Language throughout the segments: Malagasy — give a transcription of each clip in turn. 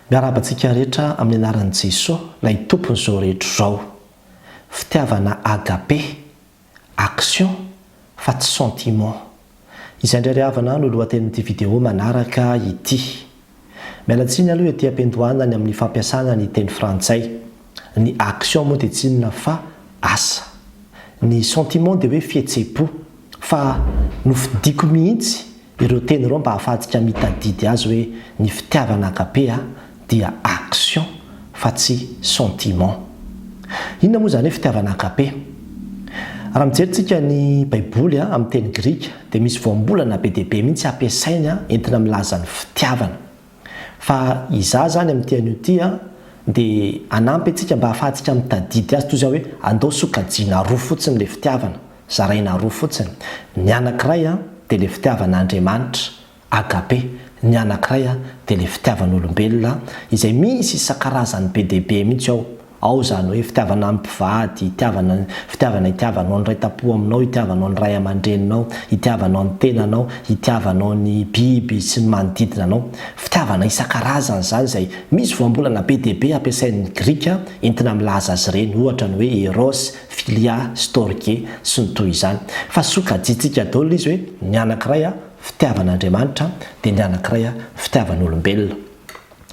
Miarabantsika rehetra amin'ny anaran'i Jesosy, ilay tompon'izao rehetra izao. Fitiavana agape, action fa tsy sentiment. Izay indray havana no lohatenin'ity vidéo manaraka ity. Mialatsiny aloha ety ampiandohana ny amin'ny fampiasana ny teny frantsay. Ny action moa dia tsy inona fa asa. Ny sentiment dia hoe fihetsepo, fa nofidiko mihitsy ireo teny ireo mba hahafahantsika mitadidy azy hoe ny fitiavana agape dia action fa tsy sentiment. Inona moa zany hoe fitiavana agape? Raha mijery ny Baiboly amin'ny teny Grika dia misy voambolana be dia be mihitsy ampiasaina entina milaza ny fitiavana. Fa izaho zany amin'ity an'ity dia anampy antsika mba hahafahantsika mitadidy azy toy izao hoe andao sokajiana roa fotsiny ilay fitiavana, zaraina roa fotsiny. Ny anankiray dia ilay fitiavan'Andriamanitra agape, ny anankiray dia ilay fitiavan'olombelona izay misy isan-karazany be dia be mihitsy ao. Ao zany hoe fitiavana mpivady, fitiavana itiavanao ny ray tampo aminao, itiavanao ny ray aman-dreninao, itiavanao ny tenanao, itiavanao ny biby sy ny manodidina anao. Fitiavana isan-karazany zany izay misy voambolana be dia be ampiasain'ny Grika entina milaza azy ireny, ohatra ny hoe eros, philia, storge sy ny toy izany. Fa sokajitsika daholo izy hoe ny anankiray fitiavan'Andriamanitra dia ny anankiray fitiavan'olombelona.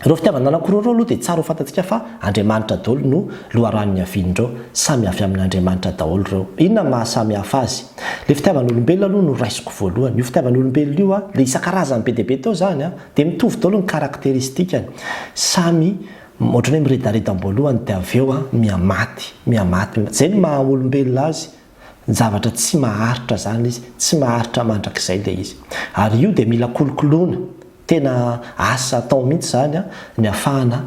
Ireo fitiavana anankiroa ireo aloha dia tsara ho fantatsika fa Andriamanitra daholo no loharanon'ny avian'ireo, samy avy amin'Andriamanitra daholo ireo. Inona mahasamy hafa azy? Ilay fitiavan'olombelona aloha no raisiko voalohany. Io fitiavan'olombelona io ilay isan-karazany be dia be tao zany dia mitovy daholo ny karakteristikany. Samy ohatrany hoe miredaredam-boalohany dia avy eo miamaty. Izay no maha-olombelona azy. Zavatra tsy maharitra zany izy, tsy maharitra mandrakizay ilay izy. Ary io dia mila kolokoloana. Tena asa atao mihitsy zany ny ahafahana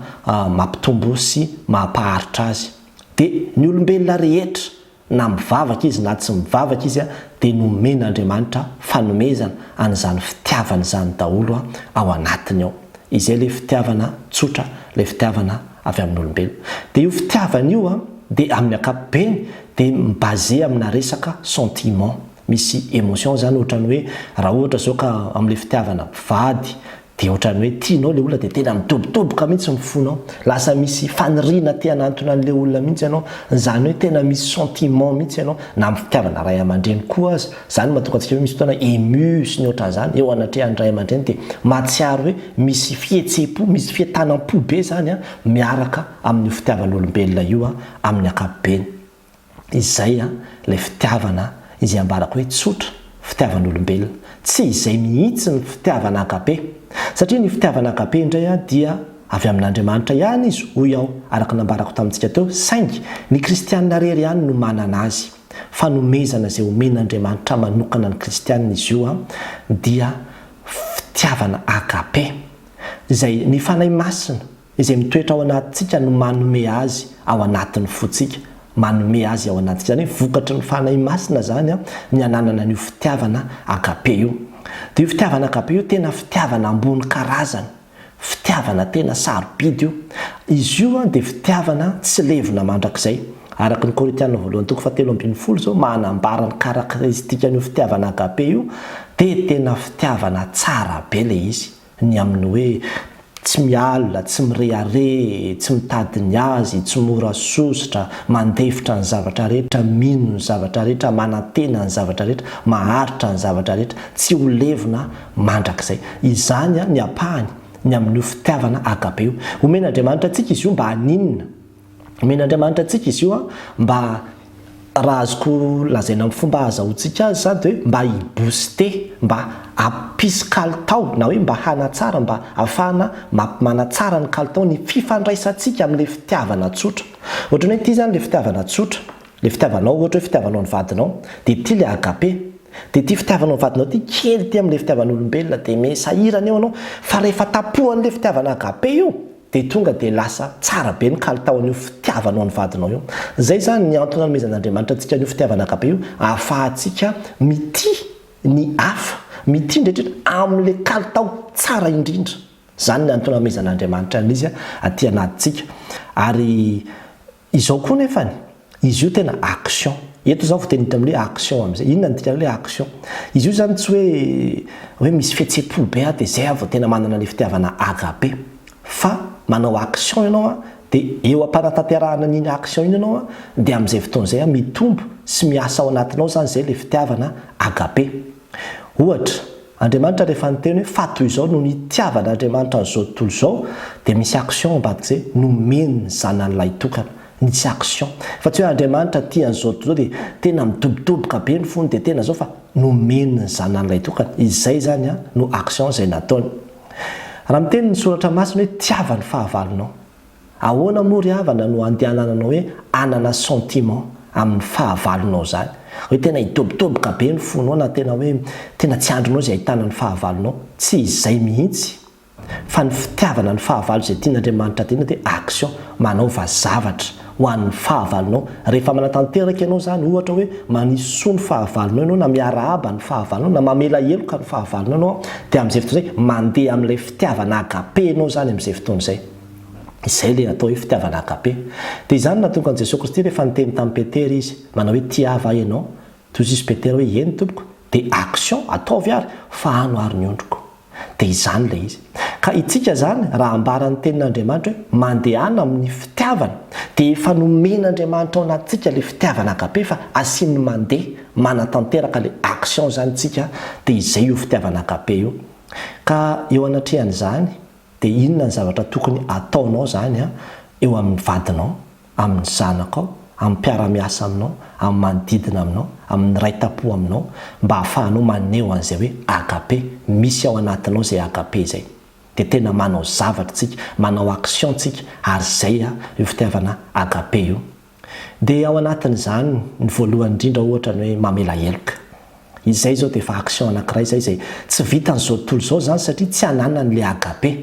mampitombo sy mampaharitra azy. Dia ny olombelona rehetra na mivavaka izy na tsy mivavaka izy dia nomen'Andriamanitra fanomezana an'izany fitiavana izany daholo ao anatiny ao. Izay ilay fitiavana tsotra, ilay fitiavana avy amin'olombelona. Dia io fitiavana io dia amin'ny ankapobeny dia mibase amina resaka sentiment. Misy émotion zany ohatrany hoe raha ohatra zao ka amin'ilay fitiavana mpivady dia ohatrany hoe tianao ilay olona dia tena mitobotoboka mihitsy ny fonao, lasa misy faniriana te hanantona an'ilay olona mihitsy ianao, izany hoe tena misy sentiment mihitsy ianao na amin'ny fitiavana ray aman-dreny koa azy. Zany mahatonga antsika hoe misy fotoana ému sy ny ohatran'izany eo anatrehan'ny ray aman-dreny dia mahatsiaro hoe misy fihetsepo, misy fientanam-po be zany miaraka amin'ny fitiavan'olombelona io amin'ny ankapobeny. Izay ilay fitiavana izay ambarako hoe tsotra, fitiavan'olombelona. Tsy izay mihitsy ny fitiavana agape. Satria ny fitiavana agape indray dia avy amin'Andriamanitra ihany izy hoy aho, araka nambarako tamintsika teo, saingy ny kristianina rery ihany no manana azy. Fanomezana izay omen'Andriamanitra manokana ny kristianina izy io dia fitiavana agape. Izay ny fanahy masina izay mitoetra ao anatintsika no manome azy ao anatin'ny fotsika. Manome azy ao anatintsika, zany hoe vokatry ny fanahy masina zany ny ananana an'io fitiavana agape io. Dia io fitiavana agape io tena fitiavana ambony karazana, fitiavana tena sarobidy io. Izy io dia fitiavana tsy levona mandrakizay. Araka ny Korintiana voalohany 7:12 zao manambara ny karakteristikan'io fitiavana agape io dia tena fitiavana tsara be ilay izy. Ny amin'ny hoe tsy mialina, tsy mirehare, tsy mitady ny azy, tsy mora sositra, mandefitra ny zavatra rehetra, mino ny zavatra rehetra, manantena ny zavatra rehetra, maharitra ny zavatra rehetra, tsy ho levona mandrakizay. Izany ny apahany ny amin'io fitiavana agape io. Omen'Andriamanitra antsika izy io mba haninona. Omen'Andriamanitra antsika izy io mba raha azoko lazaina amin'ny fomba azahoantsika azy zany dia hoe mba hibooster, mba hampisy kalitao na hoe mba hanatsara, mba ahafahana manatsara ny kalitao, ny fifandraisantsika amin'ilay fitiavana tsotra. Ohatrany hoe ity zany ilay fitiavana tsotra, ilay fitiavanao ohatra hoe fitiavanao ny vadinao, dia ity ilay agape. Dia ity fitiavanao ny vadinao ity kely ity amin'ilay fitiavan'olombelona dia mesahirana eo anao, fa rehefa tapohan'ilay fitiavana agape io dia tonga dia lasa tsara be ny kalitao an'io fitiavanao ny vadinao io. Zay zany ny antony nomezan'Andriamanitra antsika an'io fitiavana agape io, ahafahantsika mity ny hafa, mity ndraitrehitra amin'ilay kalitao tsara indrindra. Zany ny antony nomezan'Andriamanitra an'izy aty anatintsika. Ary izao koa nefany izy io tena action. Eto zao voatenita amin'ilay action amin'izay. Inona ny dikan'ilay action? Izy io zany tsy hoe misy fihetsepo be dia zay vao tena manana ilay fitiavana agape. Fa manao action ianao dia eo am-panatanterahana n'iny action iny ianao dia amin'izay fotoan'izay mitombo sy miasa ao anatinao zany zay le fitiavana agape. Ohatra, Andriamanitra rehefa niteny hoe fatoy izao no nitiavan'Andriamanitra n'izao tontolo izao dia misy action ambadik'izay nomeny ny zanan'ilay tokana. Nisy action fa tsy hoe Andriamanitra tian'izao tontolo dia tena midobodoboka be ny fony dia tena zao fa nomeny ny zanan'ilay tokana. Izay zany no action izay nataony. Raha miteny ny soratra masina hoe tiava ny fahavalonao, ahoana moa ry havana no andehanananao hoe anana sentiment amin'ny fahavalonao zany, hoe tena hidobodoboka be ny fonao na tena hoe tena tsy andronao izay ahitana ny fahavalonao? Tsy izay mihitsy, fa ny fitiavana ny fahavalo izay tian'Andriamanitra tena dia action, manaova zavatra ho an'ny fahavalonao. Rehefa manatanteraka ianao zany ohatra hoe manisy soa ny fahavalonao ianao na miarahaba ny fahavalonao na mamela heloka ny fahavalonao ianao dia amin'izay fotoan'izay mandeha amin'ilay fitiavana agape ianao zany amin'izay fotoan'izay. Izay le atao hoe fitiavana agape. Dia izany nahatonga an'i Jesosy Kristy rehefa niteny tamin'i Petera izy manao hoe tiava ianao, toy izy Petera hoe eny tompoko, dia action ataovy ary fa ano ary ny ondroko. Dia izany le izy. Ka itsika zany raha ambarany tenin'Andriamanitra hoe mandehana amin'ny fitiavana dia efa nomen'Andriamanitra ao anatintsika le fitiavana agape fa asiany mandeha manatanteraka le action zany tsika dia izay io fitiavana agape io. Ka eo anatrehan'izany dia inona ny zavatra tokony ataonao zany eo amin'ny vadinao, amin'ny zanakao, amin'ny mpiara-miasa aminao, amin'ny manodidina aminao, amin'ny raitapo aminao mba hahafahanao maneho an'izay hoe agape misy ao anatinao izay agape izay. Dia tena manao zavatra tsika, manao action tsika ary izay io fitiavana agape io. Dia ao anatin'izany ny voalohany indrindra ohatra ny hoe mamela heloka. Izay zao dia efa action anankiray izay tsy vitan'izao tontolo izao zany satria tsy hanana n'le agape.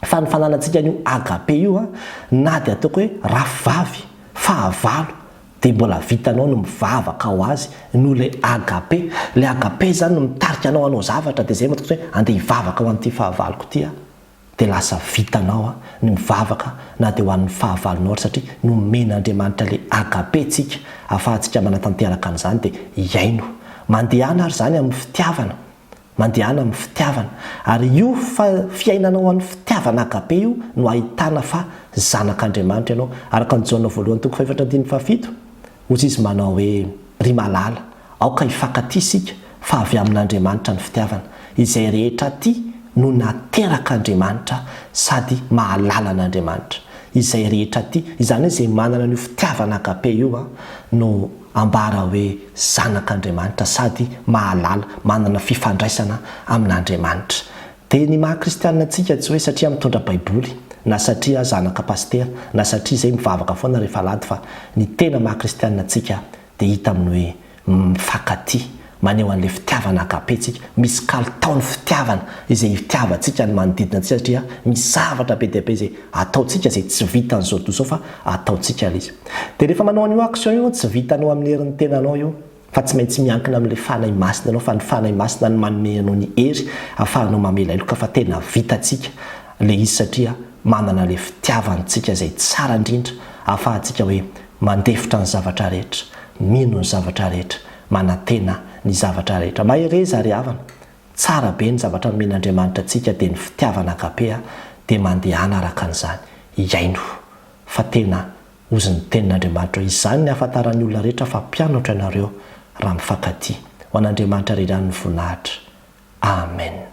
Fa ny fananantsika io agape io na dia ataoko hoe rafivavy, fahavalo dia mbola vitanao no mivavaka ao azy no le agape. Le agape zany no mitarika anao hanao zavatra dia izay mahatonga hoe andeha hivavaka ho an'ity fahavaloko ity dia lasa vitanao ny mivavaka na dia ho an'ny fahavalonao satria nomen'Andriamanitra le agape tsika ahafahantsika manatanteraka an'izany dia iaino. Mandehana ary zany amin'ny fitiavana, mandehana amin'ny fitiavana ary io fiainanao amin'ny fitiavana agape io no ahitana fa zanak'Andriamanitra ianao. Araka ny Jaona 1:4-7 ozy izy manao hoe ry malala, aoka hifankatia isika fa avy amin'Andriamanitra ny fitiavana. Izay rehetra ty no naterak'Andriamanitra sady mahalala an'Andriamanitra. Izay rehetra ty, izany hoe izay manana io fitiavana agape io no ambara hoe zanak'Andriamanitra sady mahalala, manana fifandraisana amin'Andriamanitra. Dia ny maha-kristianina antsika tsy hoe satria mitondra baiboly na satria zanaka pastera na satria izay mivavaka foana rehefa alady, fa ny tena maha-kristianina antsika dia hita amin'ny hoe mifankatia maneho an'ilay fitiavana agape tsika. Misy kalitaon'ny fitiavana izay fitiavantsika ny manodidina antsika satria misy zavatra be dia be izay ataontsika izay tsy vitan'izao tontolo izao fa ataontsika izy. Dia rehefa manao an'io action io tsy vitanao amin'ny herin'ny tenanao io fa tsy maintsy miankina amin'ilay fanahy masina anao, fa ny fanahy masina no manome anao ny hery ahafahanao mamela heloka fa tena vitantsika le izy satria manana le fitiavantsika izay tsara indrindra ahafahantsika hoe mandefitra ny zavatra rehetra, mino ny zavatra rehetra, manantena ny zavatra rehetra. Mahereza ry havana, tsara be ny zavatra nomen'Andriamanitra antsika dia ny fitiavana agape dia mandehana araka an'izany. Iaino fa tena ozy ny tenin'Andriamanitra izany ny ahafantaran'ny olona rehetra fa mpianatra ianareo raha mifankatia. Ho an'Andriamanitra ry iran'ny voninahitra. Amen.